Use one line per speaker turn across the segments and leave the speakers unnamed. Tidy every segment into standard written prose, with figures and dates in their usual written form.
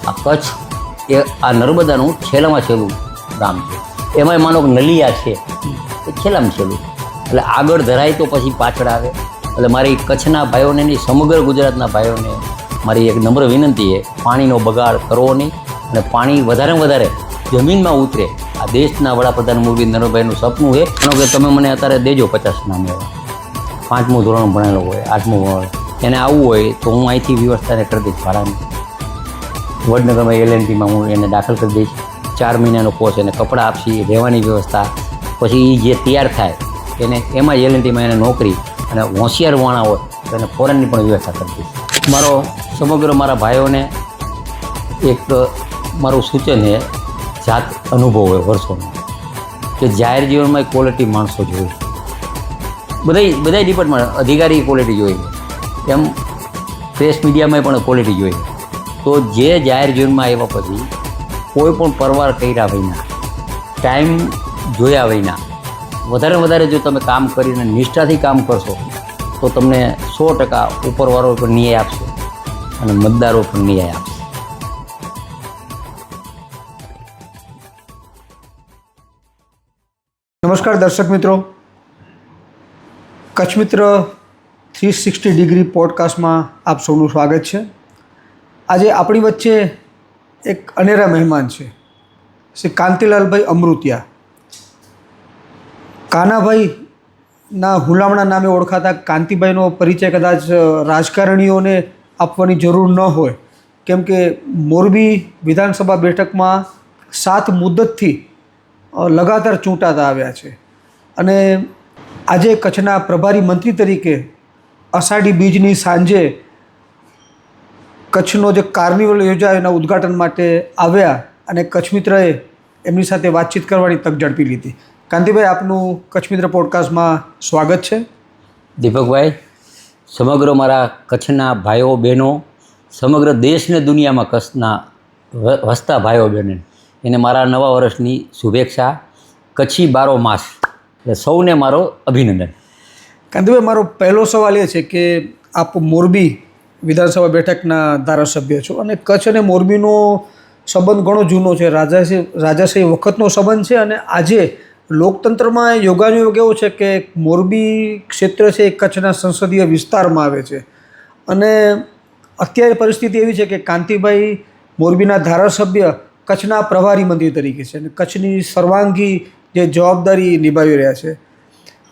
આ કચ્છ એ આ નર્મદાનું છેલ્લામાં છેલ્લું ગામ છે. એમાંય માનો કે નલિયા છે એ છેલ્લામાં છેલ્લું, એટલે આગળ ધરાય તો પછી પાછળ આવે. એટલે મારી કચ્છના ભાઈઓને નહીં, સમગ્ર ગુજરાતના ભાઈઓને મારી એક નમ્ર વિનંતી છે, પાણીનો બગાડ કરવો નહીં, અને પાણી વધારેમાં વધારે જમીનમાં ઉતરે. આ દેશના વડાપ્રધાન મોદી નરેન્દ્રભાઈનું સપનું છે કે તમે મને અત્યારે દેજો 50 નામ એવા. 5મું ધોરણ ભણેલો હોય, 8મું ભણેલો, એને આવવું હોય તો હું અહીંથી વ્યવસ્થાને કરી દઈશ ભાડાની. વડનગરમાં LNTમાં હું એને દાખલ કરી દઈશ. 4 મહિનાનો કોર્સ, એને કપડાં આપશી, રહેવાની વ્યવસ્થા. પછી એ જે તૈયાર થાય એને એમાં LNTમાં એને નોકરી, અને હોશિયાર વાણા હોય તો એને ફોરેનની પણ વ્યવસ્થા કરી દઈશ. મારો સમગ્ર મારા ભાઈઓને એક મારું સૂચન છે, જાત અનુભવ હોય વર્ષોનો, કે જાહેર જીવનમાં ક્વોલિટી માણસો જોઈએ. બધા ડિપાર્ટમેન્ટ અધિકારી ક્વોલિટી જોઈએ, એમ પ્રેસ મીડિયામાં પણ ક્વોલિટી જોઈએ. તો જે જાહેર જીવનમાં આવ્યા પછી કોઈ પણ પરવાર કર્યા વિના, ટાઈમ જોયા વિના વધારે જો તમે કામ કરીને નિષ્ઠાથી કામ કરશો તો તમને 100% ઉપરવાળો પણ ન્યાય આપશે અને મતદારો પણ ન્યાય આપશે.
નમસ્કાર દર્શક મિત્રો, કચ્છ મિત્ર 360 ડિગ્રી પોડકાસ્ટમાં આપ સૌનું સ્વાગત છે. આજે આપણી વચ્ચે એક અનેરા મહેમાન છે, શ્રી કાંતિલાલભાઈ અમૃતિયા. કાનાભાઈના હુલામણા નામે ઓળખાતા કાંતિભાઈનો પરિચય કદાચ રાજકારણીઓને આપવાની જરૂર ન હોય, કેમ કે મોરબી વિધાનસભા બેઠકમાં 7 મુદ્દતથી લગાતાર ચૂંટાતા આવ્યા છે, અને આજે કચ્છના પ્રભારી મંત્રી તરીકે અષાઢી બીજની સાંજે કચ્છનો જે કાર્નિવલ યોજાયો એના ઉદ્ઘાટન માટે આવ્યા, અને કચ્છ મિત્રએ એમની સાથે વાતચીત કરવાની તક ઝડપી લીધી. કાંતિભાઈ, આપનું કચ્છ મિત્ર પોડકાસ્ટમાં સ્વાગત છે.
દીપકભાઈ, સમગ્ર મારા કચ્છના ભાઈઓ બહેનો, સમગ્ર દેશને દુનિયામાં કચ્છના વસતા ભાઈઓ બહેનો, એને મારા નવા વર્ષની શુભેચ્છા. કચ્છી બારો માસ, એટલે સૌને મારો અભિનંદન.
કાંતિભાઈ, મારો પહેલો સવાલ એ છે કે આપ મોરબી વિધાનસભા બેઠકના ધારાસભ્ય છો, અને કચ્છ અને મોરબીનો સંબંધ ઘણો જૂનો છે, રાજાશાહી વખતનો સંબંધ છે. અને આજે લોકતંત્રમાં યોગાનુયોગ એવો છે કે મોરબી ક્ષેત્ર છે એ કચ્છના સંસદીય વિસ્તારમાં આવે છે, અને અત્યારે પરિસ્થિતિ એવી છે કે કાંતિભાઈ મોરબીના ધારાસભ્ય કચ્છના પ્રભારી મંત્રી તરીકે છે, અને કચ્છની સર્વાંગી જે જવાબદારી નિભાવી રહ્યા છે.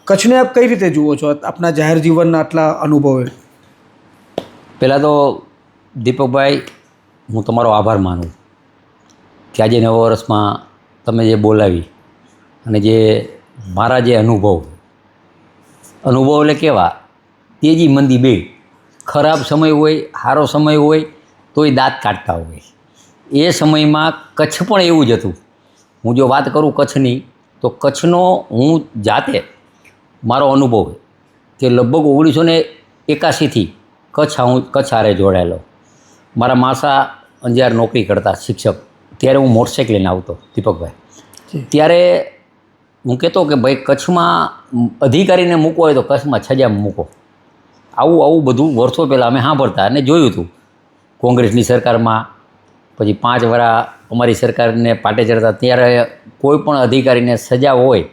કચ્છને આપ કઈ રીતે જુઓ છો આપના જાહેર જીવનના આટલા અનુભવે?
પહેલાં તો દીપકભાઈ, હું તમારો આભાર માનું કે આજે નવા વર્ષમાં તમે જે બોલાવી, અને જે મારા જે અનુભવ એટલે કેવા, તેજી મંદી બે, ખરાબ સમય હોય, સારો સમય હોય તોય દાંત કાઢતા હોય. એ સમયમાં કચ્છ પણ એવું જ હતું. હું જો વાત કરું કચ્છની, તો કચ્છનો હું જાતે મારો અનુભવ કે લગભગ 1981થી કચ્છ હારે જોડાયેલો. મારા માસા અંજાર નોકરી કરતા શિક્ષક, ત્યારે હું મોટરસાઇકલ લઈને આવતો દીપકભાઈ. ત્યારે હું કહેતો કે ભાઈ કચ્છમાં અધિકારીને મૂકવો હોય તો કચ્છમાં છજામાં મૂકો. આવું બધું વર્ષો પહેલાં અમે સાંભળતા અને જોયું હતું. કોંગ્રેસની સરકારમાં પછી 5 વર્ષ અમારી સરકારને પાટે ચડતા, ત્યારે કોઈ પણ અધિકારીને સજા હોય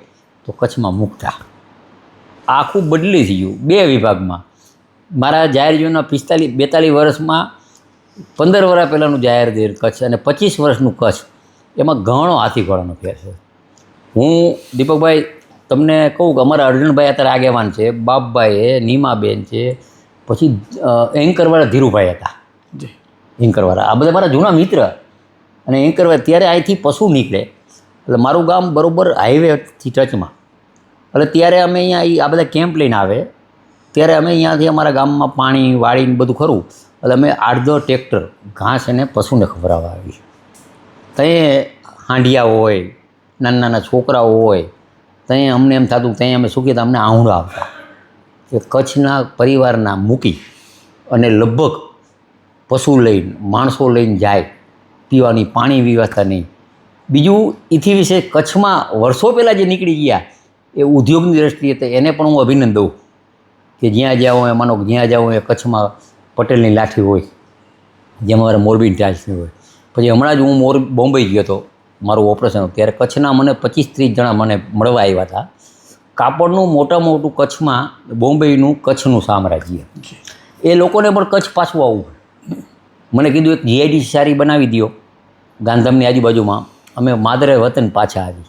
તો કચ્છમાં મૂકતા. આખું બદલી થઈ ગયું 2 વિભાગમાં. મારા જાહેર જીવનના 42 વર્ષમાં 15 વર્ષ પહેલાંનું જાહેર જીવન કચ્છ અને 25 વર્ષનું કચ્છ, એમાં ઘણો હાથી ઘોડાનો ફેર છે. હું દીપકભાઈ તમને કહું કે અમારા અર્જુનભાઈ અત્યારે આગેવાન છે, બાપભાઈ, નીમાબેન છે, પછી એન્કરવાળા ધીરુભાઈ હતા, એન્કરવાળા, આ બધા મારા જૂના મિત્ર. અને એન્કરવાળા ત્યારે અહીંથી પશુ નીકળે, એટલે મારું ગામ બરાબર હાઈવેથી ટચમાં, એટલે ત્યારે અમે અહીંયા આ બધા કેમ્પ લઈને આવે, ત્યારે અમે અહીંયાથી અમારા ગામમાં પાણી વાળીને બધું ખરું, એટલે અમે 8-10 ટ્રેક્ટર ઘાસ અને પશુને ખવડાવવા આવી. ત્યાં હાંડિયા હોય, નાના છોકરાઓ હોય, ત્યાં અમને એમ થતું, ત્યાં અમે શું કહેતા, અમને આહુડા આવતા કે કચ્છના પરિવારના મૂકી અને લગભગ પશુ લઈને, માણસો લઈને જાય, પીવાની પાણી વ્યવસ્થા નહીં. બીજું એથી વિશે કચ્છમાં વર્ષો પહેલાં જે નીકળી ગયા એ ઉદ્યોગની દ્રષ્ટિએ તો એને પણ હું અભિનંદન દઉં કે જ્યાં જાઓ એ માનો જ્યાં જાઓ એ કચ્છમાં પટેલની લાઠી હોય, જેમ અમારે મોરબીની ટાઈલ્સની હોય. પછી હમણાં જ હું બોમ્બે ગયો હતો મારું ઓપરેશન, ત્યારે કચ્છના મને 25-30 જણા મને મળવા આવ્યા હતા. કાપડનું મોટામાં મોટું કચ્છમાં બોમ્બેનું કચ્છનું સામ્રાજ્ય, એ લોકોને પણ કચ્છ પાછું આવવું. મને કીધું એક જીઆઈડીસી સારી બનાવી દો ગાંધીધામની આજુબાજુમાં. અમે માદરે વતન પાછા આવી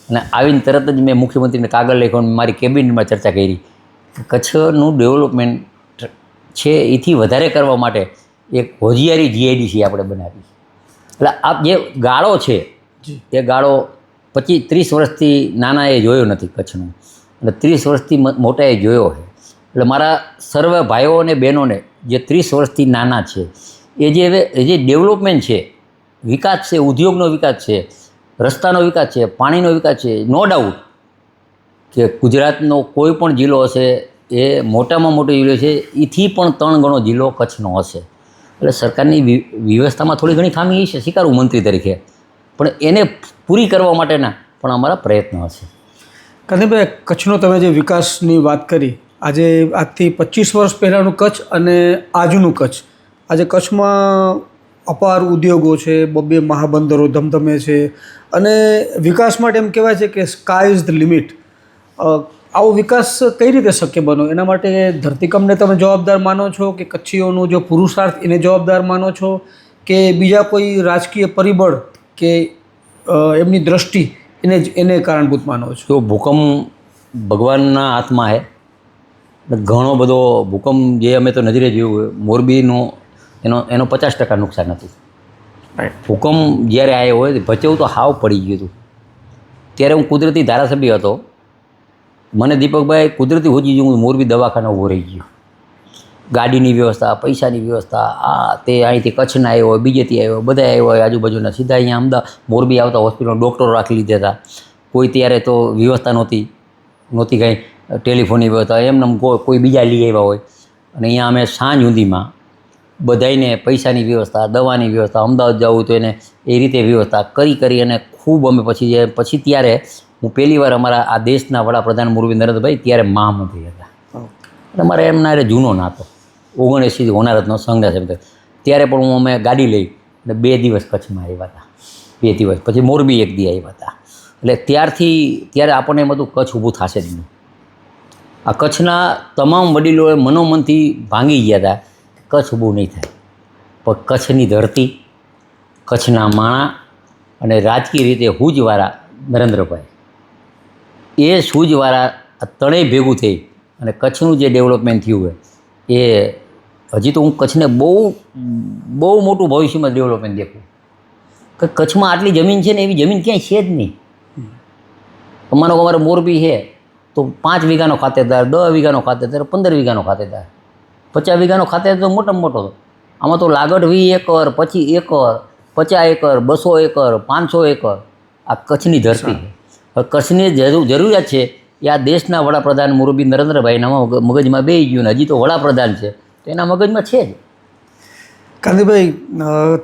અને આવીને તરત જ મેં મુખ્યમંત્રીને કાગળ લખ્યો અને મારી કેબિનેટમાં ચર્ચા કરી. કચ્છનું ડેવલપમેન્ટ છે એથી વધારે કરવા માટે એક હોજિયારી જીઆઈડીસી આપણે બનાવી. એટલે આ જે ગાળો છે એ ગાળો 25-30 વર્ષથી નાનાએ જોયો નથી કચ્છનો, અને 30 વર્ષથી મોટાએ જોયો છે. એટલે મારા સર્વે ભાઈઓ અને બહેનોને જે 30 વર્ષથી નાના છે એ જે ડેવલપમેન્ટ છે, વિકાસ છે, ઉદ્યોગનો વિકાસ છે, રસ્તાનો વિકાસ છે, પાણીનો વિકાસ છે, નો ડાઉટ કે ગુજરાતનો કોઈ પણ જિલ્લો હશે એ મોટામાં મોટો જિલ્લો છે, એથી પણ 3 ગણો જિલ્લો કચ્છનો હશે. એટલે સરકારની વ્યવસ્થામાં થોડી ઘણી ખામી છે, સ્વીકારવું મંત્રી તરીકે, પણ એને પૂરી કરવા માટેના પણ અમારા પ્રયત્નો હશે.
કાંતિભાઈ, કચ્છનો તમે જે વિકાસની વાત કરી, આજે આજથી 25 વર્ષ પહેલાંનું કચ્છ અને આજનું કચ્છ, આજે કચ્છમાં અપાર ઉદ્યોગો છે, 2 મહાબંદરો ધમધમે છે અને વિકાસ માટે એમ કહેવાય છે કે સ્કાય ઇઝ ધ લિમિટ. આવો વિકાસ કઈ રીતે શક્ય બનો? એના માટે ધરતીકંપને તમે જવાબદાર માનો છો કે કચ્છીઓનો જો પુરુષાર્થ એને જવાબદાર માનો છો કે બીજા કોઈ રાજકીય પરિબળ કે એમની દ્રષ્ટિ એને કારણભૂત માનો છો?
તો ભૂકંપ ભગવાનના હાથમાં છે. ઘણો બધો ભૂકંપ જે અમે તો નજરે જોયું, મોરબીનો એનો 50% નુકસાન હતું. ભૂકંપ જ્યારે આવ્યો હોય ભચેવું તો હાવ પડી ગયું હતું. ત્યારે હું કુદરતી ધારાસભ્ય હતો. મને દીપકભાઈ કુદરતી હોજી હું મોરબી દવાખાના ઊભો રહી ગયો. ગાડીની વ્યવસ્થા, પૈસાની વ્યવસ્થા, આ તે અહીંથી કચ્છના આવ્યો હોય, બીજેથી આવ્યો, બધા આવ્યો હોય આજુબાજુના, સીધા અહીંયા અમદાવાદ મોરબી આવતા હોસ્પિટલમાં ડૉક્ટરો રાખી લીધા હતા. કોઈ ત્યારે તો વ્યવસ્થા નહોતી કાંઈ ટેલિફોનની વ્યવસ્થા, એમને કોઈ બીજા લઈ આવ્યા હોય. અને અહીંયા અમે સાંજ સુધીમાં બધાઈને પૈસાની વ્યવસ્થા, દવાની વ્યવસ્થા, અમદાવાદ જવું તો એને એ રીતે વ્યવસ્થા કરી અને ખૂબ અમે પછી ત્યારે હું પહેલીવાર અમારા આ દેશના વડાપ્રધાન મોરબી નરેન્દ્રભાઈ ત્યારે મહામંત્રી હતા. એટલે મારે એમના જૂનો નાતો 79 હોનારતનો સંઘના સભ્ય. ત્યારે પણ અમે ગાડી લઈ અને 2 દિવસ કચ્છમાં આવ્યા હતા. 2 દિવસ પછી મોરબી એક દી આવ્યા હતા. એટલે ત્યારે આપણને એમ હતું કચ્છ ઊભું થશે જ નહીં. આ કચ્છના તમામ વડીલોએ મનોમનથી ભાંગી ગયા હતા કચ્છ ઊભું નહીં થાય. પણ કચ્છની ધરતી, કચ્છના માણા અને રાજકીય રીતે હૂજવાળા નરેન્દ્રભાઈ, એ સૂજવાળા આ ત્રણેય ભેગું થઈ અને કચ્છનું જે ડેવલપમેન્ટ થયું હોય એ હજી તો હું કચ્છને બહુ મોટું ભવિષ્યમાં ડેવલપમેન્ટ દેખું. કે કચ્છમાં આટલી જમીન છે ને એવી જમીન ક્યાંય છે જ નહીં. અમારે મોરબી છે તો 5 વીઘાનો ખાતેદાર, 10 વીઘાનો ખાતેદાર, 15 વીઘાનો ખાતેદાર, 50 વીઘાનો ખાતેદાર તો મોટામાં મોટો. આમાં તો લાગડ 20 એકર, પછી એકર, 50 એકર, 200 એકર, 500 એકર આ કચ્છની ધરતી છે. હવે કચ્છની જરૂરિયાત છે એ આ દેશના વડાપ્રધાન મોરબી નરેન્દ્રભાઈના મગજમાં બેસી ગયું ને હજી તો વડાપ્રધાન છે તો એના મગજમાં છે જ.
કાંતિભાઈ,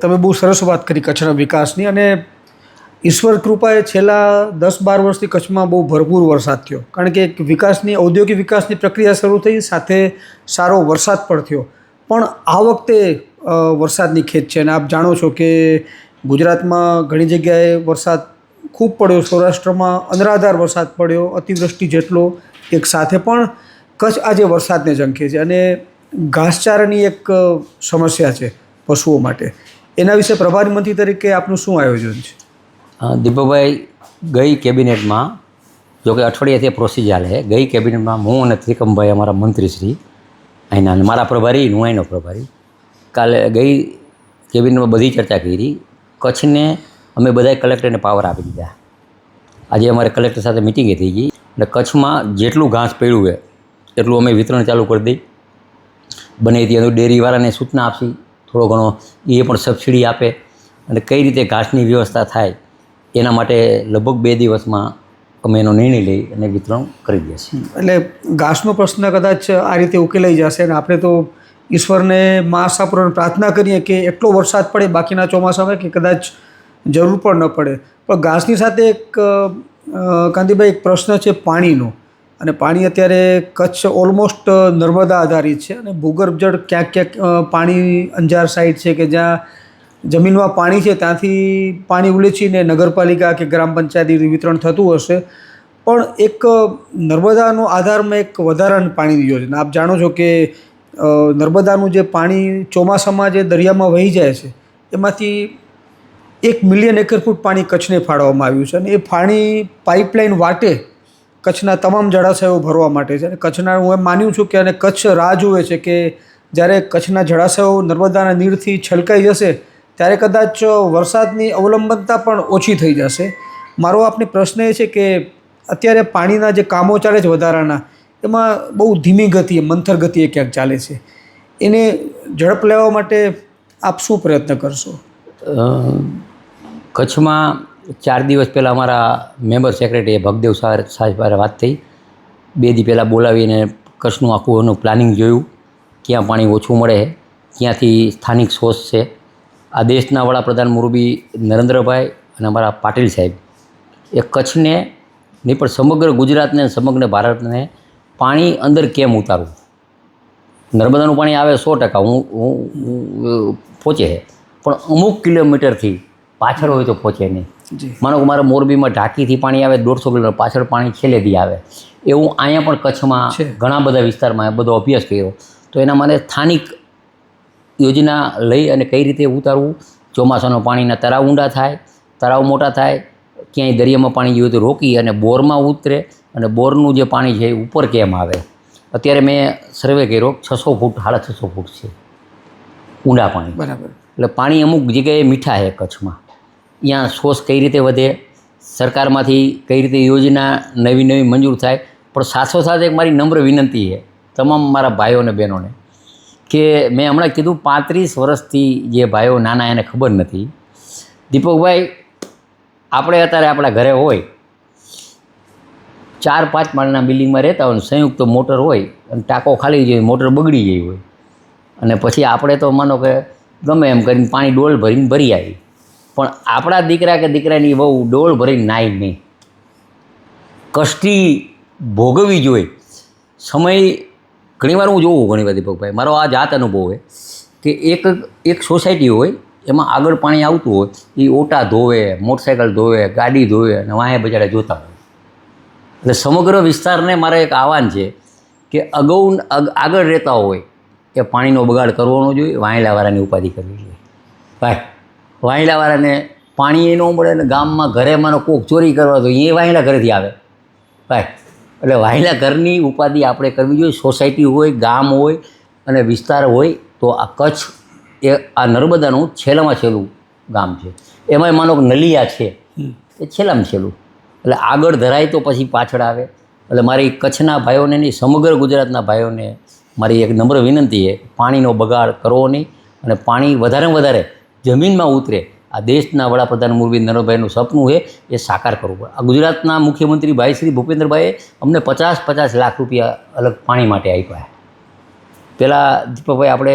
તમે બહુ સરસ વાત કરી કચ્છના વિકાસની, અને ઈશ્વર કૃપાએ છેલ્લા 10-12 વર્ષથી કચ્છમાં બહુ ભરપૂર વરસાદ થયો. કારણ કે વિકાસની, ઔદ્યોગિક વિકાસની પ્રક્રિયા શરૂ થઈ, સાથે સારો વરસાદ પણ થયો. પણ આ વખતે વરસાદની ખેંચ છે અને આપ જાણો છો કે ગુજરાતમાં ઘણી જગ્યાએ વરસાદ ખૂબ પડ્યો. સૌરાષ્ટ્રમાં અનરાધાર વરસાદ પડ્યો, અતિવૃષ્ટિ જેટલો એક સાથે. પણ કચ્છ આજે વરસાદને ઝંખે છે અને ઘાસચારાની એક સમસ્યા છે પશુઓ માટે. એના વિશે પ્રભારી મંત્રી તરીકે આપનું શું આયોજન છે?
દીપકભાઈ, ગઈ કેબિનેટમાં, જોકે અઠવાડિયાથી પ્રોસીજર ચાલે, ગઈ કેબિનેટમાં હું અને ત્રિકમભાઈ અમારા મંત્રીશ્રી અહીંના અને મારા પ્રભારી, હું અહીંનો પ્રભારી, કાલે ગઈ કેબિનેટમાં બધી ચર્ચા કરી. કચ્છને અમે બધાએ કલેક્ટરને પાવર આપી દીધા. આજે અમારે કલેક્ટર સાથે મિટિંગે થઈ ગઈ અને કચ્છમાં જેટલું ઘાસ પડ્યું હોય એટલું અમે વિતરણ ચાલુ કરી દઈ. બને ત્યાં ડેરીવાળાને સૂચના આપશી, થોડો ઘણો એ પણ સબસિડી આપે અને કઈ રીતે ઘાસની વ્યવસ્થા થાય એના માટે લગભગ 2 દિવસમાં અમે એનો નિર્ણય લઈ અને વિતરણ કરી દઈશું.
એટલે ઘાસનો પ્રશ્ન કદાચ આ રીતે ઉકેલાઈ જશે અને આપણે તો ઈશ્વરને મા આશાપૂર્વક પ્રાર્થના કરીએ કે એટલો વરસાદ પડે બાકીના ચોમાસામાં કે કદાચ જરૂર પણ ન પડે. પણ ઘાસની સાથે એક કાંતિભાઈ એક પ્રશ્ન છે પાણીનો. અને પાણી અત્યારે કચ્છ ઓલમોસ્ટ નર્મદા આધારિત છે અને ભૂગર્ભ જળ ક્યાંક પાણી અંજાર સાઈડ છે કે જ્યાં જમીનમાં પાણી છે ત્યાંથી પાણી ઉલેચીને નગરપાલિકા કે ગ્રામ પંચાયત વિતરણ થતું હશે, પણ એક નર્મદાનો આધારમાં એક વધારાનું પાણીની યોજના. આપ જાણો છો કે નર્મદાનું જે પાણી ચોમાસામાં જે દરિયામાં વહી જાય છે એમાંથી 1 મિલિયન એકર ફૂટ પાણી કચ્છને ફાળવવામાં આવ્યું છે, અને એ પાણી પાઇપલાઇન વાટે કચ્છના તમામ જળાશયો ભરવા માટે છે. અને કચ્છના હું એમ માન્યું છું કે અને કચ્છ રાહ જુએ છે કે જ્યારે કચ્છના જળાશયો નર્મદાના નીરથી છલકાઈ જશે ત્યારે કદાચ વરસાદની અવલંબનતા પણ ઓછી થઈ જશે. મારો આપને પ્રશ્ન એ છે કે અત્યારે પાણીના જે કામો ચાલે છે વધારાના, એમાં બહુ ધીમી ગતિએ, મંથર ગતિએ ક્યાંક ચાલે છે. એને ઝડપ લેવા માટે આપ શું પ્રયત્ન કરશો?
કચ્છમાં 4 દિવસ પહેલાં અમારા મેમ્બર સેક્રેટરીએ ભગદેવ સાહેબ વાત થઈ. 2 દી પહેલાં બોલાવીને કચ્છનું આખું એનું પ્લાનિંગ જોયું, ક્યાં પાણી ઓછું મળે, ક્યાંથી સ્થાનિક સોર્સ છે. આ દેશના વડાપ્રધાન મોરબી નરેન્દ્રભાઈ અને અમારા પાટીલ સાહેબ એ કચ્છને નહીં પણ સમગ્ર ગુજરાતને, સમગ્ર ભારતને પાણી અંદર કેમ ઉતારવું. નર્મદાનું પાણી આવે 100%, હું પહોંચે છે, પણ અમુક કિલોમીટરથી પાછળ હોય તો પહોંચે નહીં. માનો કે મારા મોરબીમાં ઢાકીથી પાણી આવે 150 કિલોમીટર પાછળ પાણી છેલ્લેથી આવે. એવું અહીંયા પણ કચ્છમાં ઘણા બધા વિસ્તારમાં બધો અભ્યાસ કર્યો. તો એના માટે સ્થાનિક યોજના લઈ અને કઈ રીતે ઉતારવું. ચોમાસાનું પાણીના તળાવ ઊંડા થાય, તળાવ મોટા થાય, ક્યાંય દરિયામાં પાણી જોઈએ તો રોકી અને બોરમાં ઉતરે, અને બોરનું જે પાણી છે એ ઉપર કેમ આવે. અત્યારે મેં સર્વે કર્યો, 600 ફૂટ 650 ફૂટ છે ઊંડા પાણી.
બરાબર.
એટલે પાણી અમુક જગ્યાએ મીઠા છે કચ્છમાં. ત્યાં સોર્સ કઈ રીતે વધે, સરકારમાંથી કઈ રીતે યોજના નવી નવી મંજૂર થાય. પણ સાથોસાથ એક મારી નમ્ર વિનંતી છે તમામ મારા ભાઈઓ અને બહેનોને કે મેં હમણાં કીધું 35 વર્ષથી જે ભાઈઓ નાના એને ખબર નથી. દીપકભાઈ, આપણે અત્યારે આપણા ઘરે હોય 4-5 માળના બિલ્ડિંગમાં રહેતા હોય, સંયુક્ત મોટર હોય અને ટાંકો ખાલી જાય, મોટર બગડી ગઈ હોય, અને પછી આપણે તો માનો કે ગમે એમ કરીને પાણી ડોલ ભરીને ભરી આવી, પણ આપણા દીકરા કે દીકરાની બહુ ડોલ ભરીને નાય નહીં. કષ્ટી ભોગવવી જોઈએ. સમય ઘણીવાર હું જોઉં, ઘણીવાર દીપકભાઈ, મારો આ જાત અનુભવ છે કે એક સોસાયટી હોય, એમાં આગળ પાણી આવતું હોય, એ ઓટા ધોવે, મોટરસાઇકલ ધોવે, ગાડી ધોવે, અને વાંહે બજારે જોતા હોય. એટલે સમગ્ર વિસ્તારને મારે એક આહવાન છે કે આગળ રહેતા હોય એ પાણીનો બગાડ કરવો ન જોઈએ, વાંહેલાવાળાની ઉપાધિ કરવી જોઈએ. ભાઈ, વાંહેલાવાળાને પાણી ન મળે ને ગામમાં ઘરે માનો કોક ચોરી કરવા તો એ વાંહેલા ઘરેથી આવે. ભાઈ, એટલે વાંહેલા ઘરની ઉપાધિ આપણે કરવી જોઈએ. સોસાયટી હોય, ગામ હોય અને વિસ્તાર હોય, તો આ કચ્છ એ આ નર્મદાનું છેલ્લામાં છેલ્લું ગામ છે. એમાંય માનો કે નલિયા છે એ છેલ્લામાં છેલ્લું. એટલે આગળ ધરાય તો પછી પાછળ આવે. એટલે મારી કચ્છના ભાઈઓને નહીં, સમગ્ર ગુજરાતના ભાઈઓને મારી એક નમ્ર વિનંતી છે, પાણીનો બગાડ કરવો નહીં, અને પાણી વધારેમાં વધારે જમીનમાં ઉતરે. આ દેશના વડાપ્રધાન મોરબી નરેન્દ્રભાઈનું સપનું છે, એ સાકાર કરવું પડે. આ ગુજરાતના મુખ્યમંત્રી ભાઈ શ્રી ભૂપેન્દ્રભાઈએ અમને 50 લાખ રૂપિયા અલગ પાણી માટે આપ્યા. પહેલાં દીપકભાઈ, આપણે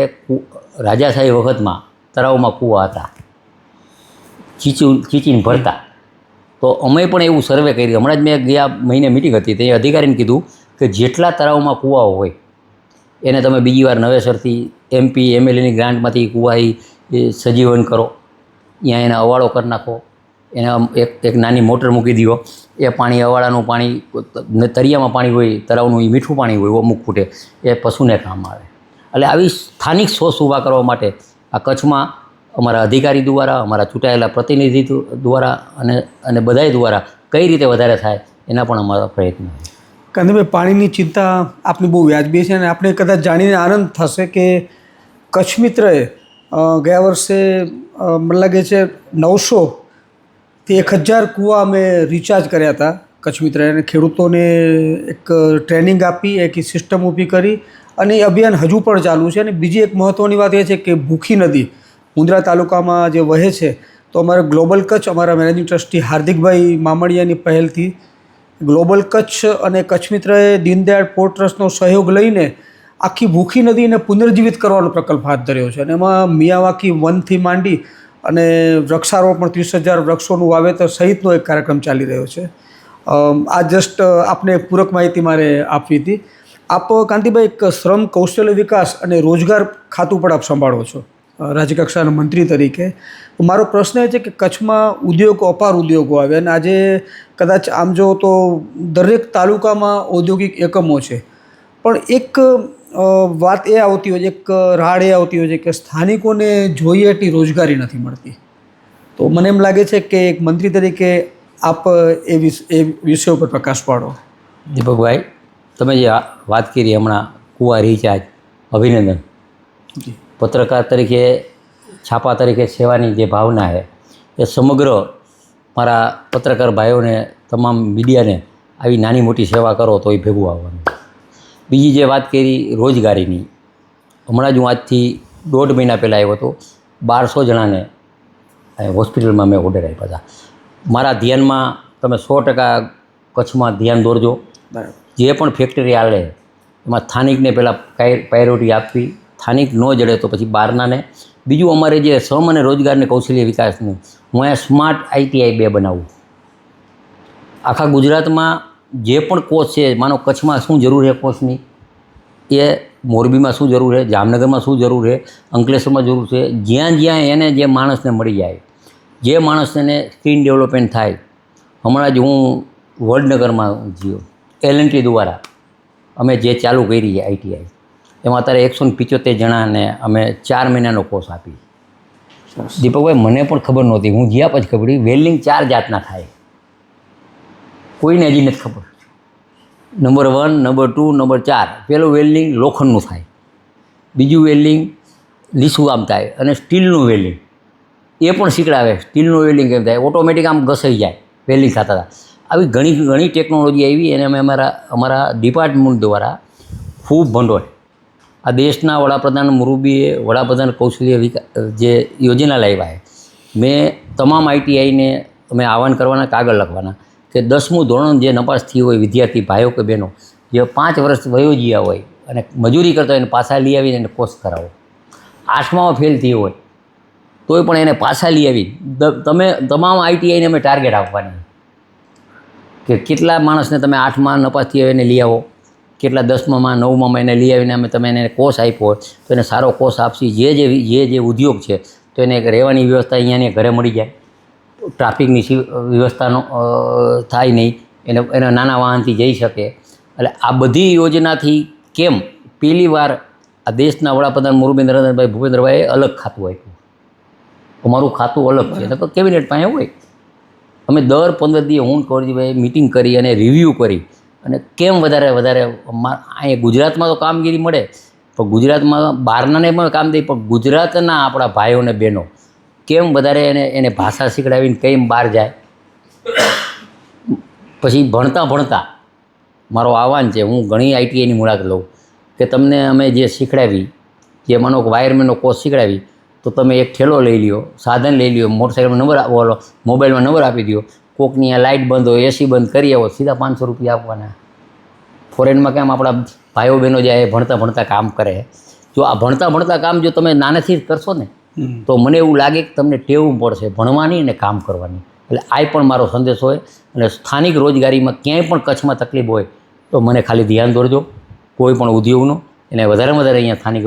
રાજાશાહી વખતમાં તળાવમાં કૂવા હતા, ચીચીને ભરતા. તો અમે પણ એવું સર્વે કર્યું. હમણાં જ મેં ગયા મહિને મિટિંગ હતી, તે અધિકારીને કીધું કે જેટલા તળાવમાં કૂવાઓ હોય એને તમે બીજી વાર નવેસરથી MP MLAની ગ્રાન્ટમાંથી કૂવા એ સજીવન કરો, ત્યાં એને અવાળો કરી નાખો, એને એક નાની મોટર મૂકી દો, એ પાણી અવાળાનું પાણી, તરિયામાં પાણી હોય તળાવનું, એ મીઠું પાણી હોય અમુક ફૂટે, એ પશુને કામ આવે. એટલે આવી સ્થાનિક સોર્સ ઊભા કરવા માટે આ કચ્છમાં અમારા અધિકારી દ્વારા, અમારા ચૂંટાયેલા પ્રતિનિધિ દ્વારા અને બધાય દ્વારા કઈ રીતે વધારે થાય એના પણ અમારા પ્રયત્ન છે.
કાંતિભાઈ, પાણીની ચિંતા આપની બહુ વ્યાજબી છે, અને આપણે કદાચ જાણીને આનંદ થશે કે કચ્છ મિત્રએ ગયા વર્ષે મને લાગે છે 900થી 1000 કૂવા અમે રિચાર્જ કર્યા હતા કચ્છ મિત્રએ, અને ખેડૂતોને એક ટ્રેનિંગ આપી, એક સિસ્ટમ ઊભી કરી, અને એ અભિયાન હજુ પણ ચાલુ છે. અને બીજી એક મહત્ત્વની વાત એ છે કે ભૂખી નદી મુંદ્રા તાલુકામાં જે વહે છે, તો અમારે ગ્લોબલ કચ્છ, અમારા મેનેજિંગ ટ્રસ્ટી હાર્દિકભાઈ મામડિયાની પહેલથી ગ્લોબલ કચ્છ અને કચ્છ મિત્રએ દીનદયાળ પોર્ટ ટ્રસ્ટનો સહયોગ લઈને આખી ભૂખી નદીને પુનર્જીવિત કરવાનો પ્રકલ્પ હાથ ધર્યો છે. અને એમાં મિયાવાકી વનથી માંડી અને વૃક્ષારોપણ 30,000 વૃક્ષોનું વાવેતર સહિતનો એક કાર્યક્રમ ચાલી રહ્યો છે. આ જસ્ટ આપને પૂરક માહિતી મારે આપવી હતી. આપ કાંતિભાઈ એક શ્રમ કૌશલ્ય વિકાસ અને રોજગાર ખાતું પણ આપ સંભાળો છો. રાજ્યકક્ષાના મંત્રી તરીકે. મારો પ્રશ્ન એ છે કે કચ્છમાં ઉદ્યોગો, અપાર ઉદ્યોગો આવે અને આજે કદાચ આમ જો તો દરેક તાલુકામાં ઔદ્યોગિક એકમો છે, પણ એક વાત એ આવતી હોય છે, એક રાડ એ આવતી હોય છે કે સ્થાનિકોને જોઈએ એટલી રોજગારી નથી મળતી. તો મને એમ લાગે છે કે એક મંત્રી તરીકે આપ એ વિષય ઉપર પ્રકાશ પાડો.
દીપકભાઈ, તમે જે વાત કરી હમણાં કુવા રિચાર્જ, અભિનંદન. પત્રકાર તરીકે, છાપા તરીકે સેવાની જે ભાવના છે એ સમગ્ર મારા પત્રકાર ભાઈઓને, તમામ મીડિયાને આવી નાની મોટી સેવા કરો તો એ ભેગું આવવાનું. બીજી જે વાત કરી રોજગારીની, હમણાં જ હું આજથી 1.5 મહિના પહેલાં આવ્યો હતો. 1200 જણાને હોસ્પિટલમાં મેં ઓર્ડર આપ્યા હતા. મારા ધ્યાનમાં તમે 100% કચ્છમાં ધ્યાન દોરજો. જે પણ ફેક્ટરી હાલે એમાં સ્થાનિકને પહેલાં પ્રાયોરિટી આપવી. સ્થાનિક ન જડે તો પછી બહારનાને. બીજું અમારે જે શ્રમ અને રોજગારને કૌશલ્ય વિકાસનું, હું અહીંયા સ્માર્ટ ITI 2 બનાવું. આખા ગુજરાતમાં જે પણ કોર્સ છે, માનો કચ્છમાં શું જરૂર છે કોર્સની, એ મોરબીમાં શું જરૂર છે, જામનગરમાં શું જરૂર છે, અંકલેશ્વરમાં જરૂર છે. જ્યાં જ્યાં એને જે માણસને મળી જાય, જે માણસને સ્કિલ ડેવલપમેન્ટ થાય. હમણાં જ હું વડનગરમાં જીઓ L&T દ્વારા અમે જે ચાલુ કરી છે ITI, એમાં અત્યારે 175 જણાને અમે 4 મહિનાનો કોર્સ આપી. દીપકભાઈ, મને પણ ખબર નહોતી, હું જ્યાં પછી ખબર પડી વેલ્ડિંગ 4 જાતના થાય, કોઈને હજી નથી ખબર. Number 1, number 2, number 4. પહેલું વેલ્ડિંગ લોખંડનું થાય, બીજું વેલ્ડિંગ લીસું આમ થાય, અને સ્ટીલનું વેલ્ડિંગ એ પણ શીખડાવે. સ્ટીલનું વેલ્ડિંગ કેમ થાય, ઓટોમેટિક આમ ઘસાઈ જાય વેલ્ડિંગ થતા હતા. આવી ઘણી ટેકનોલોજી આવી અને અમે અમારા ડિપાર્ટમેન્ટ દ્વારા ખૂબ ભંડોળ, આ દેશના વડાપ્રધાન મોરબીએ વડાપ્રધાન કૌશલ્ય જે યોજના લાવ્યા છે, મેં તમામ ITIને અમે આહવાન કરવાના, કાગળ લખવાના કે 10મું ધોરણ જે નપાસ થઈ હોય વિદ્યાર્થી ભાઈઓ કે બહેનો, જે 5 વર્ષ વયોજિયા હોય અને મજૂરી કરતા હોય એને પાછા લઈ આવીને એને કોર્સ કરાવો. 8મામાં ફેલ થઈ હોય તોય પણ એને પાછા લઈ આવી. તમે તમામ ITIને અમે ટાર્ગેટ આપવાની કે કેટલા માણસને તમે 8માં નપાસ થઈ હોય એને લઈ આવો, કેટલા 10માં 9માં એને લઈ આવીને તમે એને કોર્સ આપ્યો હોય તો એને સારો કોર્સ આપશી. જે ઉદ્યોગ છે તો એને રહેવાની વ્યવસ્થા અહીંયાની ઘરે મળી જાય, ટ્રાફિકની વ્યવસ્થાનો થાય નહીં, એને નાના વાહનથી જઈ શકે. એટલે આ બધી યોજનાથી કેમ પહેલી વાર આ દેશના વડાપ્રધાન મોરબી નરેન્દ્રભાઈ ભૂપેન્દ્રભાઈએ અલગ ખાતું આપ્યું. અમારું ખાતું અલગ છે, તો કેબિનેટ પાસે હોય. અમે દર 15 દિવસે હું કૌરજીભાઈ મિટિંગ કરી અને રિવ્યૂ કરી અને કેમ વધારે અહીંયા ગુજરાતમાં તો કામગીરી મળે, પણ ગુજરાતમાં બહારનાને પણ કામ દે, પણ ગુજરાતના આપણા ભાઈઓને બહેનો કેમ વધારે એને ભાષા શીખડાવીને કેમ બહાર જાય. પછી ભણતા મારો આહવાન છે, હું ઘણી ITIની મુલાકાત લઉં કે તમને અમે જે શીખડાવી, જે માનો કે વાયરમેનનો કોર્સ શીખડાવી, તો તમે એક ઠેલો લઈ લ્યો, સાધન લઈ લ્યો, મોટરસાઇકલમાં નંબર બોલો, મોબાઈલમાં નંબર આપી દો, કોકની આ લાઇટ બંધ હોય, AC બંધ કરી આવો, સીધા 500 રૂપિયા આપવાના. ફોરેનમાં કેમ આપણા ભાઈઓ બહેનો જાય ભણતા કામ કરે. જો આ ભણતા કામ જો તમે નાનેથી જ કરશો ને, તો મને એવું લાગે કે તમને ટેવું પડશે ભણવાની અને કામ કરવાની. એટલે આ પણ મારો સંદેશ હોય. અને સ્થાનિક રોજગારીમાં ક્યાંય પણ કચ્છમાં તકલીફ હોય તો મને ખાલી ધ્યાન દોરજો, કોઈ પણ ઉદ્યોગનો, એને વધારેમાં વધારે અહીંયા સ્થાનિક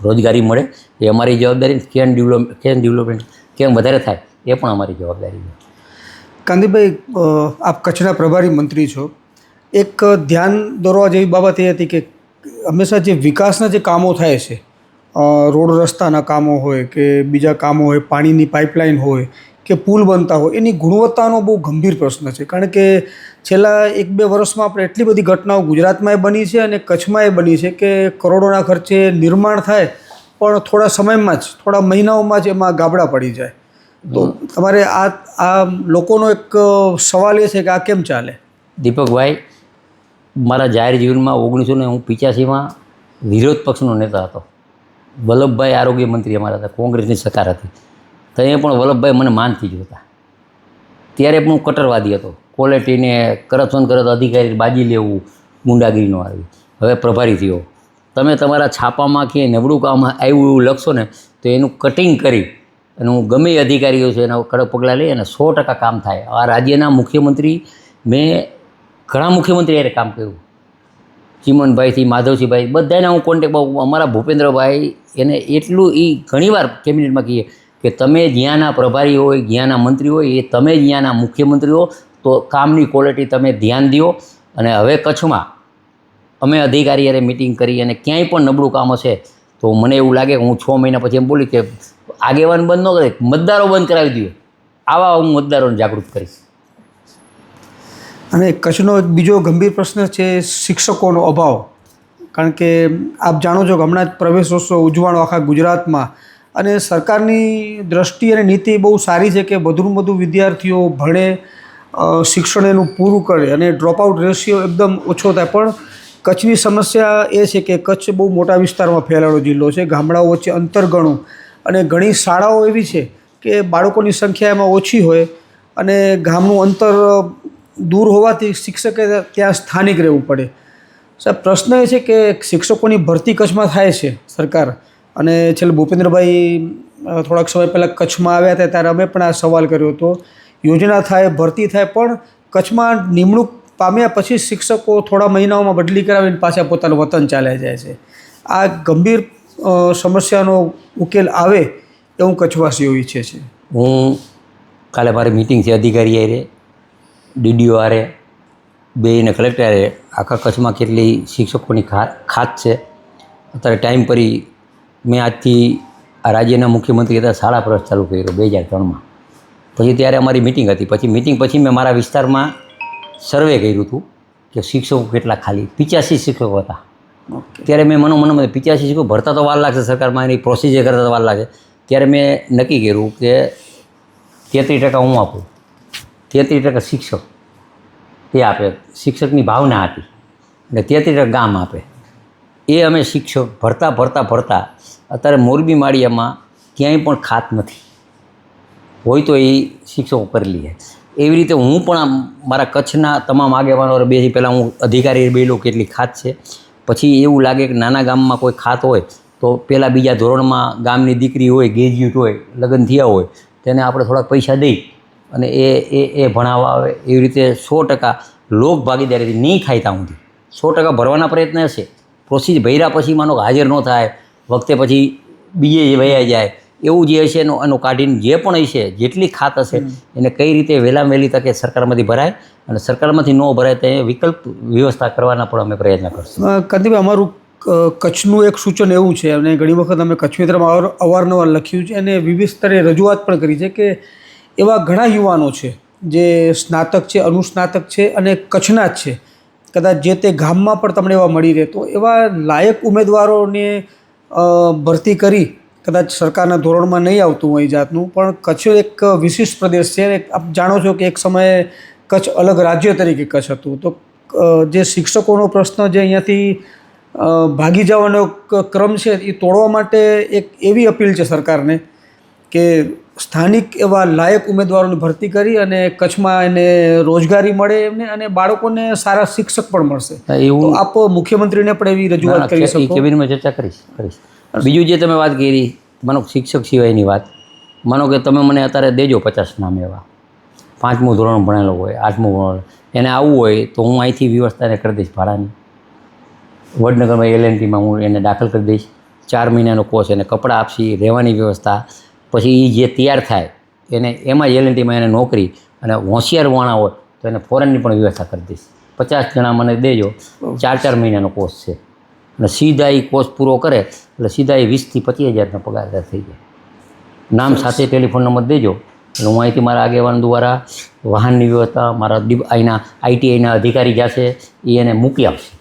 રોજગારી મળે એ અમારી જવાબદારી. સ્કેન ડેવલપમેન્ટ કેમ વધારે થાય એ પણ અમારી જવાબદારી છે.
કાંતિભાઈ, આપ કચ્છના પ્રભારી મંત્રી છો. એક ધ્યાન દોરવા જેવી બાબત એ હતી કે હંમેશા જે વિકાસના જે કામો થાય છે, રોડ રસ્તાના કામો હોય કે બીજા કામો હોય, પાણીની પાઇપલાઇન હોય કે પુલ બનતા હોય, એની ગુણવત્તાનો બહુ ગંભીર પ્રશ્ન છે. કારણ કે છેલ્લા 1-2 વર્ષમાં આપણે એટલી બધી ઘટનાઓ ગુજરાતમાં બની છે અને કચ્છમાં બની છે કે કરોડોના ખર્ચે નિર્માણ થાય પણ થોડા સમયમાં જ, થોડા મહિનાઓમાં જ એમાં ગાબડા પડી જાય. તો તમારે આ લોકોનો એક સવાલ એ છે કે આ કેમ ચાલે?
દીપકભાઈ, મારા જાહેર જીવનમાં 1985માં વિરોધ પક્ષનો નેતા હતો. વલ્લભભાઈ આરોગ્ય મંત્રી અમારા હતા, કોંગ્રેસની સરકાર હતી. ત્યાં પણ વલ્લભભાઈ મને માનથી જોતા. ત્યારે પણ હું કટ્ટરવાદી હતો, ક્વોલિટીને કરપ્શન કરત અધિકારી બાજી લેવું, ગુંડાગીરીનો આવી. હવે પ્રભારી થયો. તમે તમારા છાપામાં કે નબળું કામ આવ્યું એવું લખશો ને તો એનું કટિંગ કરી અને હું ગમે એ અધિકારીઓ છે એના કડક પગલાં લઈ અને 100% કામ થાય. આ રાજ્યના મુખ્યમંત્રી, મેં ઘણા મુખ્યમંત્રી હારે કામ કર્યું, ચીમનભાઈથી માધવસિંહભાઈ બધાને હું કોન્ટેક્ટ અમારા ભૂપેન્દ્રભાઈ એને એટલું એ ઘણીવાર કેબિનેટમાં કહીએ કે તમે જ્યાંના પ્રભારી હોય જ્યાંના મંત્રી હોય એ તમે જ્યાંના મુખ્યમંત્રી હો તો કામની ક્વોલિટી તમે ધ્યાન દો. અને હવે કચ્છમાં અમે અધિકારીઓને મિટિંગ કરી અને ક્યાંય પણ નબળું કામ હશે તો મને એવું લાગે હું 6 મહિના પછી એમ બોલી કે આગેવાન બંધ ન કરે, મતદારો બંધ કરાવી દો. આવા હું મતદારોને જાગૃત કરીશ.
અને કચ્છનો એક બીજો ગંભીર પ્રશ્ન છે શિક્ષકોનો અભાવ. કારણ કે આપ જાણો છો કે હમણાં જ પ્રવેશોત્સવ ઉજવવાનો આખા ગુજરાતમાં, અને સરકારની દ્રષ્ટિ અને નીતિ બહુ સારી છે કે વધુમાં વધુ વિદ્યાર્થીઓ ભણે, શિક્ષણ એનું પૂરું કરે અને ડ્રોપઆઉટ રેશિયો એકદમ ઓછો થાય. પણ કચ્છની સમસ્યા એ છે કે કચ્છ બહુ મોટા વિસ્તારમાં ફેલાયેલો જિલ્લો છે, ગામડાઓ વચ્ચે અંતર ઘણું, અને ઘણી શાળાઓ એવી છે કે બાળકોની સંખ્યા એમાં ઓછી હોય અને ગામનું અંતર દૂર હોવાથી શિક્ષકે ત્યાં સ્થાનિક રહેવું પડે. સાહેબ, પ્રશ્ન એ છે કે શિક્ષકોની ભરતી કચ્છમાં થાય છે સરકાર, અને છેલ્લે ભૂપેન્દ્રભાઈ થોડાક સમય પહેલાં કચ્છમાં આવ્યા હતા ત્યારે અમે પણ આ સવાલ કર્યો હતો. યોજના થાય, ભરતી થાય, પણ કચ્છમાં નિમણૂક પામ્યા પછી શિક્ષકો થોડા મહિનાઓમાં બદલી કરાવીને પાછા પોતાનું વતન ચાલ્યા જાય છે. આ ગંભીર સમસ્યાનો ઉકેલ આવે એવું કચ્છવાસીઓ ઈચ્છે છે.
હું કાલે મારી મિટિંગ છે અધિકારી હારે, ડીડીઓ હારે, બેયને કલેક્ટર હારે. આખા કચ્છમાં કેટલી શિક્ષકોની ખાત છે અત્યારે ટાઈમ પરી મેં આજથી આ રાજ્યના મુખ્યમંત્રી હતા શાળા પ્રવેશ ચાલુ કર્યો 2003માં. પછી ત્યારે અમારી મિટિંગ હતી. મિટિંગ પછી મેં મારા વિસ્તારમાં સર્વે કર્યું હતું કે શિક્ષકો કેટલા ખાલી. 85 શિક્ષકો હતા. ત્યારે મેં મનોમનમાં 85 શિક્ષકો ભરતા તો વાર લાગશે, સરકારમાં એની પ્રોસિજર કરતા તો વાર લાગે. ત્યારે મેં નક્કી કર્યું કે 33% હું આપું, 33% શિક્ષક એ આપે. શિક્ષકની ભાવના હતી અને 33% ગામ આપે. એ અમે શિક્ષક ભરતા અત્યારે મોરબી માળિયામાં ક્યાંય પણ ખાત નથી, હોય તો એ શિક્ષકો કરી લઈએ. એવી રીતે હું પણ મારા કચ્છના તમામ આગેવાનો બેસી પહેલાં હું અધિકારી બેલો કેટલી ખાત છે. પછી એવું લાગે કે નાના ગામમાં કોઈ ખાત હોય તો પહેલાં બીજા ધોરણમાં ગામની દીકરી હોય, ગ્રેજ્યુએટ હોય, લગ્ન થયા હોય, તેને આપણે થોડાક પૈસા દઈ અને એ ભણાવવા આવે. એવી રીતે 100% લોક ભાગીદારીથી નહીં થાય ત્યાં સુધી 100% ભરવાના પ્રયત્ન હશે. પ્રોસીજ ભર્યા પછી માનો હાજર ન થાય, વખતે પછી બીજે વયા જાય, એવું જે હશે એનું કાઢીને જે પણ હશે જેટલી ખાત હશે એને કઈ રીતે વહેલામાં વહેલી તકે સરકારમાંથી ભરાય, અને સરકારમાંથી ન ભરાય તો એ વિકલ્પ વ્યવસ્થા કરવાના પણ અમે પ્રયત્ન કરશું.
કાંતિભાઈ, અમારું કચ્છનું એક સૂચન એવું છે, અને ઘણી વખત અમે કચ્છ મિત્રમાં અવારનવાર લખ્યું છે અને વિવિધ સ્તરે રજૂઆત પણ કરી છે કે એવા ઘણા યુવાનો છે જે સ્નાતક છે, અનુસ્નાતક છે અને કચ્છના જ છે, કદાચ જે તે ગામમાં પણ તમને એવા મળી રહે, તો એવા લાયક ઉમેદવારોને ભરતી કરી, કદાચ સરકારના ધોરણમાં નહીં આવતું હોય જાતનું, પણ કચ્છ એક વિશિષ્ટ પ્રદેશ છે. આપ જાણો છો કે એક સમયે કચ્છ અલગ રાજ્ય તરીકે કચ્છ હતું. તો જે શિક્ષકોનો પ્રશ્ન જે અહીંયાથી ભાગી જવાનો ક્રમ છે એ તોડવા માટે એક એવી અપીલ છે સરકારને કે સ્થાનિક એવા લાયક ઉમેદવારોની ભરતી કરી અને કચ્છમાં એને રોજગારી મળે એમને, અને બાળકોને સારા શિક્ષક પણ મળશે. એવું આપ મુખ્યમંત્રીને પણ એવી રજૂઆત કરી શકો.
કેબિનેટમાં ચર્ચા કરીશ. બીજું જે તમે વાત કરી, માનો શિક્ષક સિવાયની વાત, માનો કે તમે મને અત્યારે દેજો 50 નામ એવા, 5મું ધોરણ ભણેલો હોય, 8મું ભણેલો, એને આવવું હોય તો હું અહીંથી વ્યવસ્થાને કરી દઈશ ભાડાની. વડનગરમાં LNTમાં હું એને દાખલ કરી દઈશ. 4 મહિનાનો કોર્સ, એને કપડાં આપશી, રહેવાની વ્યવસ્થા. પછી એ જે તૈયાર થાય એને એમાં LNTમાં એને નોકરી, અને હોશિયાર વાણા હોય તો એને ફોરેનની પણ વ્યવસ્થા કરી દઈશ. 50 જણા મને દેજો, 4 મહિનાનો કોર્સ છે, અને સીધા એ કોર્સ પૂરો કરે એટલે સીધા એ 20 થી 25 હજારનો પગાર થઈ જાય. નામ સાથે ટેલિફોન નંબર દેજો એટલે હું અહીંથી મારા આગેવાન દ્વારા વાહનની વ્યવસ્થા, મારા અહીંના ITIના અધિકારી જશે એ એને મૂકી આપશે.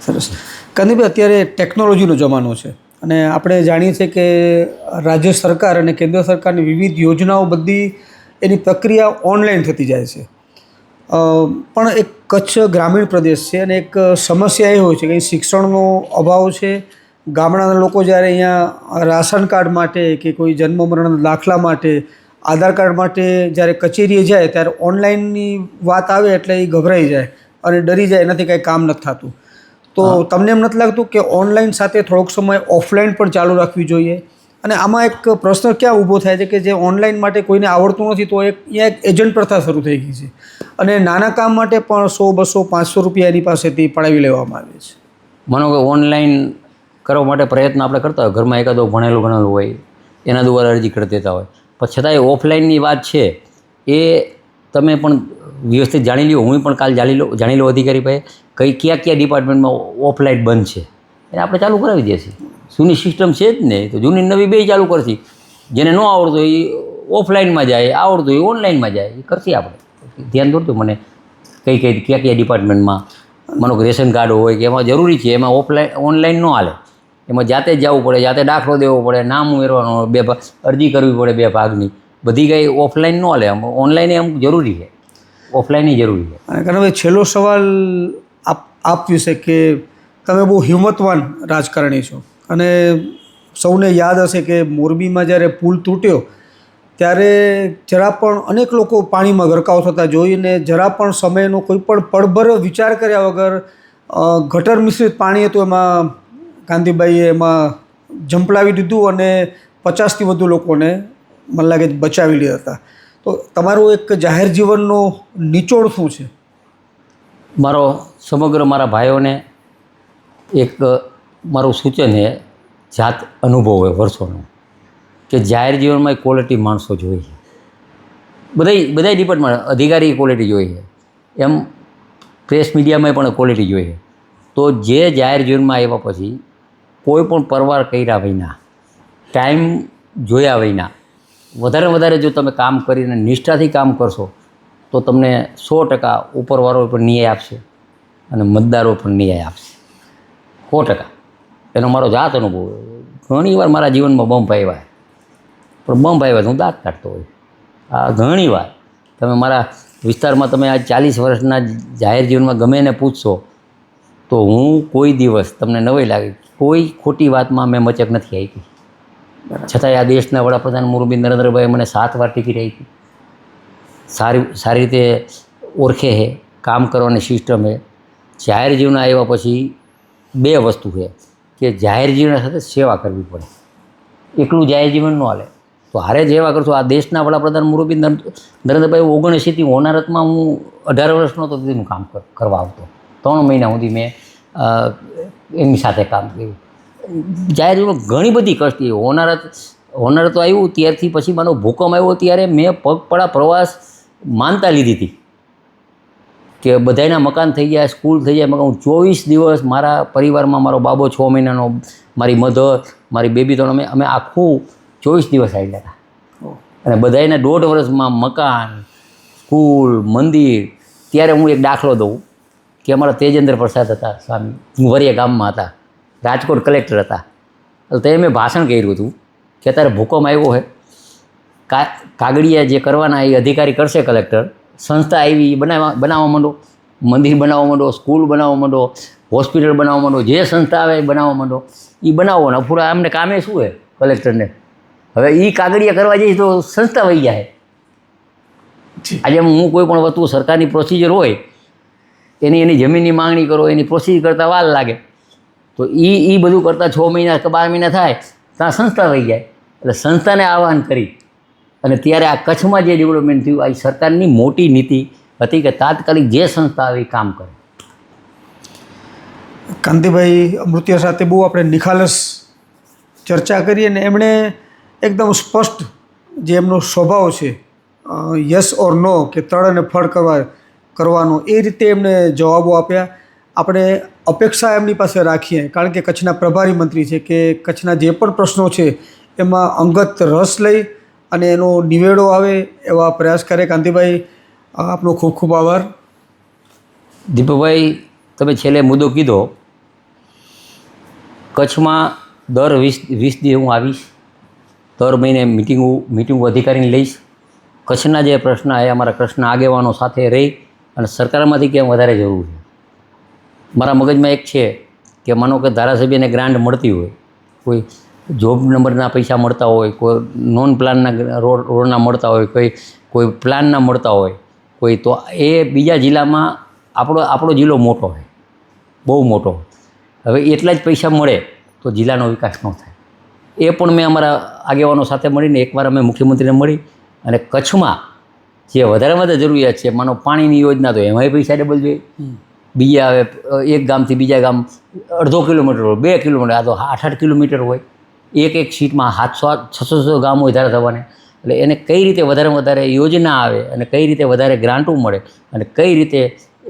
સરસ. કાંતિભાઈ, અત્યારે ટેકનોલોજીનો જમાનો છે અને આપણે જાણીએ છીએ કે રાજ્ય સરકાર અને કેન્દ્ર સરકારની વિવિધ યોજનાઓ બધી એની પ્રક્રિયા ઓનલાઈન થતી જાય છે. પણ એક કચ્છ ગ્રામીણ પ્રદેશ છે અને એક સમસ્યા એ હોય છે કે અહીં શિક્ષણનો અભાવ છે. ગામડાના લોકો જ્યારે અહીંયા રાશન કાર્ડ માટે કે કોઈ જન્મ મરણના દાખલા માટે, આધાર કાર્ડ માટે જ્યારે કચેરીએ જાય ત્યારે ઓનલાઈનની વાત આવે એટલે એ ગભરાઈ જાય અને ડરી જાય, એનાથી કાંઈ કામ નથી થતું. તો તમને એમ નથી લાગતું કે ઓનલાઈન સાથે થોડોક સમય ઓફલાઈન પણ ચાલુ રાખવી જોઈએ? અને આમાં એક પ્રશ્ન ક્યાં ઊભો થાય છે કે જે ઓનલાઈન માટે કોઈને આવડતું નથી તો અહીંયા એક એજન્ટ પ્રથા શરૂ થઈ ગઈ છે અને નાના કામ માટે પણ 100, 200, 500 રૂપિયા એની પાસેથી પડાવી લેવામાં આવે છે.
માનો કે ઓનલાઈન કરવા માટે પ્રયત્ન આપણે કરતા હોય, ઘરમાં એકાદો ભણેલું હોય એના દ્વારા અરજી કરી દેતા હોય, પણ છતાંય ઓફલાઈનની વાત છે એ તમે પણ વ્યવસ્થિત જાણી લ્યો. હું પણ કાલ જાણી લો અધિકારી પાસે કયા ડિપાર્ટમેન્ટમાં ઓફલાઈન બંધ છે એને આપણે ચાલુ કરાવી દઈએ છીએ. જૂની સિસ્ટમ છે જ ને, તો જૂની નવી બે ચાલુ કરશી. જેને ન આવડતું એ ઓફલાઈનમાં જાય, આવડતું એ ઓનલાઈનમાં જાય, એ કરશી આપણે. ધ્યાન દોરજો મને કયા ડિપાર્ટમેન્ટમાં માનો કે રેશન કાર્ડ હોય કે એમાં જરૂરી છે, એમાં ઓનલાઈન ન હાલે, એમાં જાતે જ જવું પડે, જાતે દાખલો દેવો પડે, નામ ઉમેરવાનું, અરજી કરવી પડે 2 ભાગની, બધી કંઈ ઓફલાઈન ન હાલે. ઓનલાઈન એમ જરૂરી છે, ઓફલાઈન જરૂરી છે.
અને કારણ છેલ્લો સવાલ આપ વિશે કે તમે બહુ હિંમતવાન રાજકારણી છો અને સૌને યાદ હશે કે મોરબીમાં જ્યારે પુલ તૂટ્યો ત્યારે જરા પણ અનેક લોકો પાણીમાં ગરકાવ થતા જોઈને જરા પણ સમયનો કોઈ પણ પળભર વિચાર કર્યા વગર ગટર મિશ્રિત પાણી હતું એમાં કાંતિભાઈએ એમાં ઝંપલાવી દીધું અને 50થી વધુ લોકોને મને લાગે બચાવી લીધા હતા. તો તમારું એક જાહેર જીવનનો નિચોડ શું છે?
મારો સમગ્ર મારા ભાઈઓને એક મારું સૂચન છે, જાત અનુભવ હોય વર્ષોનો, કે જાહેર જીવનમાં ક્વોલિટી માણસો જોઈએ. બધા ડિપાર્ટમેન્ટ અધિકારી ક્વોલિટી જોઈએ, એમ પ્રેસ મીડિયામાં પણ ક્વોલિટી જોઈએ. તો જે જાહેર જીવનમાં આવ્યા પછી કોઈ પણ પરવાર કર્યા વિના, ટાઈમ જોયા વિના વધારે જો તમે કામ કરીને નિષ્ઠાથી કામ કરશો તો તમને 100% ઉપરવાળો પણ ન્યાય આપશે અને મતદારો પણ ન્યાય આપશે, 100%. એનો મારો જાત અનુભવ. ઘણીવાર મારા જીવનમાં બમ્પ આવ્યા, પણ બમ્પ આવ્યા હું દાંત કાઢતો હોય. આ ઘણીવાર તમે મારા વિસ્તારમાં તમે આ 40 વર્ષના જાહેર જીવનમાં ગમે એને પૂછશો તો હું કોઈ દિવસ તમને નવાઈ લાગે કોઈ ખોટી વાતમાં મેં મચક નથી આપી. છતાંય આ દેશના વડાપ્રધાન મોરબી નરેન્દ્રભાઈ મને 7 વાર ટિકિટ આપી. સારી રીતે ઓળખે છે, કામ કરવાની સિસ્ટમ છે. જાહેર જીવન આવ્યા પછી 2 વસ્તુ છે કે જાહેર જીવન સાથે સેવા કરવી પડે. એકલું જાહેર જીવન ન હાલે. તો હારે સેવા કરશો. આ દેશના વડાપ્રધાન મોરબી નરેન્દ્રભાઈ 79થી હોનારતમાં હું 18 વર્ષનો હતો તેનું કામ કરવા આવતો. 3 મહિના સુધી મેં એમની સાથે કામ કર્યું. જાહેર જીવન ઘણી બધી કષ્ટી. હોનારત તો આવ્યું ત્યારથી પછી મારો ભૂકંપ આવ્યો ત્યારે મેં પગપાળા પ્રવાસ માનતા લીધી હતી કે બધાના મકાન થઈ ગયા, સ્કૂલ થઈ જાય. હું 24 દિવસ મારા પરિવારમાં, મારો બાબો 6 મહિનાનો, મારી મધર, મારી બેબી, તો અમે આખું 24 દિવસ આવેલા હતા. અને બધાના 1.5 વર્ષમાં મકાન, સ્કૂલ, મંદિર. ત્યારે હું એક દાખલો દઉં કે અમારા તેજેન્દ્ર પ્રસાદ હતા સ્વામી, વરિયા ગામમાં હતા, રાજકોટ કલેક્ટર હતા. તે મેં ભાષણ કર્યું હતું કે અત્યારે ભૂકંપ આવ્યો છે, કાગળિયા જે કરવાના એ અધિકારી કરશે કલેક્ટર, સંસ્થા આવી બનાવવા માંડો, મંદિર બનાવવા માંડો, સ્કૂલ બનાવવા માંડો, હોસ્પિટલ બનાવવા માંડો, જે સંસ્થા આવે એ બનાવવા માંડો. એ બનાવવાના પૂરા અમને કામે શું છે કલેક્ટરને? હવે એ કાગળિયા કરવા જઈશ તો સંસ્થા વહી જાય. આજે હું કોઈ પણ વસ્તુ સરકારની પ્રોસિજર હોય એની જમીનની માંગણી કરો, એની પ્રોસિજર કરતાં વાર લાગે. તો એ બધું કરતાં 6 મહિના કે 12 મહિના થાય ત્યાં સંસ્થા વહી જાય. એટલે સંસ્થાને આહ્વાન કરી અને ત્યારે આ કચ્છમાં જે ડેવલપમેન્ટ થયું, આ સરકારની મોટી નીતિ હતી કે તાત્કાલિક જે સંસ્થા આવે એ કામ કરે.
કાંતિભાઈ અમૃતિયા સાથે બહુ આપણે નિખાલસ ચર્ચા કરી અને એમણે એકદમ સ્પષ્ટ જે એમનો સ્વભાવ છે, યસ ઓર નો, કે તળ અને ફળ કરવાનો, એ રીતે એમણે જવાબો આપ્યા. આપણે અપેક્ષા એમની પાસે રાખીએ કારણ કે કચ્છના પ્રભારી મંત્રી છે કે કચ્છના જે પણ પ્રશ્નો છે એમાં અંગત રસ લઈ અને એનો નિવેડો આવે એવા પ્રયાસ કરે. કાંતિભાઈ, આપનો ખૂબ ખૂબ આભાર.
દીપકભાઈ, તમે છેલ્લે મુદ્દો કીધો, કચ્છમાં દર 20 દિવસ હું આવીશ, દર મહિને મિટિંગ અધિકારીને લઈશ. કચ્છના જે પ્રશ્ન છે અમારા કચ્છના આગેવાનો સાથે રહી અને સરકારમાંથી કેમ વધારે જરૂર છે. મારા મગજમાં એક છે કે માનો કે ધારાસભ્યને ગ્રાન્ટ મળતી હોય, કોઈ જોબ નંબરના પૈસા મળતા હોય, કોઈ નોન પ્લાનના રોડના મળતા હોય, કોઈ પ્લાનના મળતા હોય કોઈ, તો એ બીજા જિલ્લામાં આપણો જિલ્લો મોટો હોય, બહુ મોટો. હવે એટલા જ પૈસા મળે તો જિલ્લાનો વિકાસ ન થાય. એ પણ મેં અમારા આગેવાનો સાથે મળીને એકવાર અમે મુખ્યમંત્રીને મળી અને કચ્છમાં જે વધારે જરૂરિયાત છે, માનો પાણીની યોજના તો એમાંય પૈસા ડબલ જોઈએ. બીજા હવે એક ગામથી બીજા ગામ 1.5 કિલોમીટર હોય, 2 કિલોમીટર, આ તો 8-8 કિલોમીટર હોય. એક સીટમાં 700-600 ગામ હોય ધારાસભાને. એટલે એને કઈ રીતે વધારે યોજના આવે અને કઈ રીતે વધારે ગ્રાન્ટો મળે અને કઈ રીતે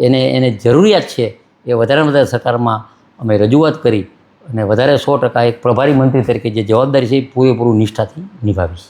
એને જરૂરિયાત છે એ વધારે સરકારમાં અમે રજૂઆત કરી અને વધારે 100% એક પ્રભારી મંત્રી તરીકે જે જવાબદારી છે એ પૂરેપૂરું નિષ્ઠાથી નિભાવીશ.